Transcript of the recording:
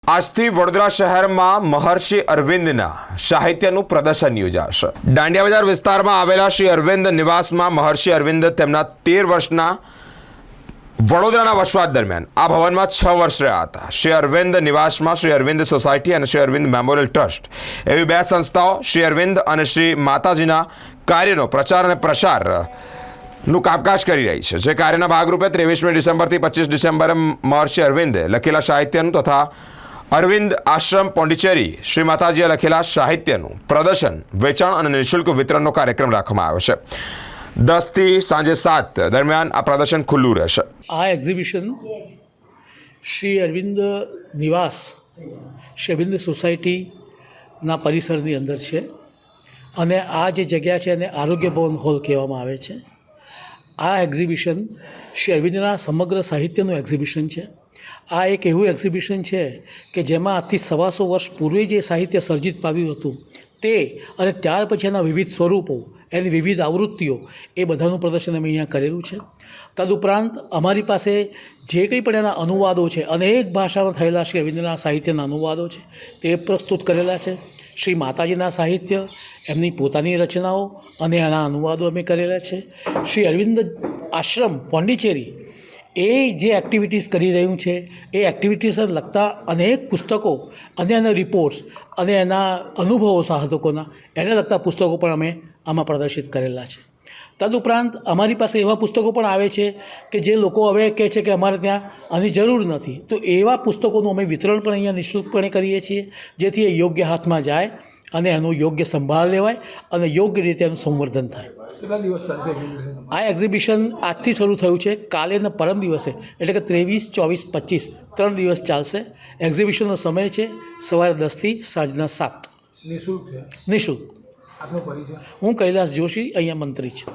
આજથી વડોદરા શહેરમાં મહર્ષિ અરવિંદના સાહિત્યનું પ્રદર્શન યોજાશે। દાંડિયા બજાર વિસ્તારમાં આવેલા શ્રી અરવિંદ નિવાસમાં મહર્ષિ અરવિંદ તેમના 13 વર્ષના વડોદરાના વસવાટ દરમિયાન આ ભવનમાં 6 વર્ષ રહ્યા હતા। શ્રી અરવિંદ નિવાસમાં શ્રી અરવિંદ સોસાયટી અને શ્રી અરવિંદ મેમોરિયલ ટ્રસ્ટ એવી બે સંસ્થાઓ શ્રી અરવિંદ અને શ્રી માતાજીના કાર્યનો પ્રચાર અને પ્રસાર નું કામકાજ કરી રહી છે। જે કાર્યના ભાગરૂપે 23મી ડિસેમ્બરથી 25 ડિસેમ્બરે મહર્ષિ અરવિંદે લખેલા સાહિત્યનું તથા અરવિંદ આશ્રમ પોંડિચેરી શ્રી માતાજીએ લખેલા સાહિત્યનું પ્રદર્શન, વેચાણ અને નિઃશુલ્ક વિતરણનો કાર્યક્રમ રાખવામાં આવ્યો છે। 10 થી સાંજે 7 દરમિયાન આ પ્રદર્શન ખુલ્લું રહેશે। આ એક્ઝિબિશન શ્રી અરવિંદ નિવાસ, શ્રી અરવિંદ સોસાયટીના પરિસરની અંદર છે અને આ જે જગ્યા છે એને આરોગ્ય ભવન હોલ કહેવામાં આવે છે। આ એક્ઝિબિશન શ્રી અરવિંદના સમગ્ર સાહિત્યનું એક્ઝિબિશન છે। આ એક એવું એક્ઝિબિશન છે કે જેમાં આજથી 125 વર્ષ પૂર્વે જે સાહિત્ય સર્જિત પામ્યું હતું તે અને ત્યાર પછી એના વિવિધ સ્વરૂપો, એની વિવિધ આવૃત્તિઓ, એ બધાનું પ્રદર્શન અમે અહીંયા કરેલું છે। તદુપરાંત અમારી પાસે જે કંઈ પણ એના અનુવાદો છે, અનેક ભાષામાં થયેલા શ્રી અરવિંદના સાહિત્યના અનુવાદો છે તે પ્રસ્તુત કરેલા છે। શ્રી માતાજીના સાહિત્ય, એમની પોતાની રચનાઓ અને એના અનુવાદો અમે કરેલા છે। શ્રી અરવિંદ આશ્રમ પોંડિચેરી એ જે એક્ટિવિટીઝ કરી રહ્યું છે એ એક્ટિવિટીઝને લગતા અનેક પુસ્તકો અને એના રિપોર્ટ્સ અને એના અનુભવો સાધકોના એને લગતા પુસ્તકો પણ અમે આમાં પ્રદર્શિત કરેલા છે। તદુપરાંત અમારી પાસે એવા પુસ્તકો પણ આવે છે કે જે લોકો હવે કહે છે કે અમારે ત્યાં આની જરૂર નથી, તો એવા પુસ્તકોનું અમે વિતરણ પણ અહીંયા નિઃશુલ્કપણે કરીએ છીએ, જેથી એ યોગ્ય હાથમાં જાય અને એનું યોગ્ય સંભાળ લેવાય અને યોગ્ય રીતે એનું સંવર્ધન થાય। કેટલા દિવસ ચાલશે? આ એક્ઝિબિશન આજથી શરૂ થયું છે, કાલે અને પરમ દિવસે એટલે કે 23, 24, 25 3 દિવસ ચાલશે। એક્ઝિબિશનનો સમય છે સવારે 10 થી સાંજના 7। નિઃશુલ્ક છે? નિઃશુલ્ક। આપનો પરિચય? હું કૈલાસ જોશી, અહીંયા મંત્રી છું।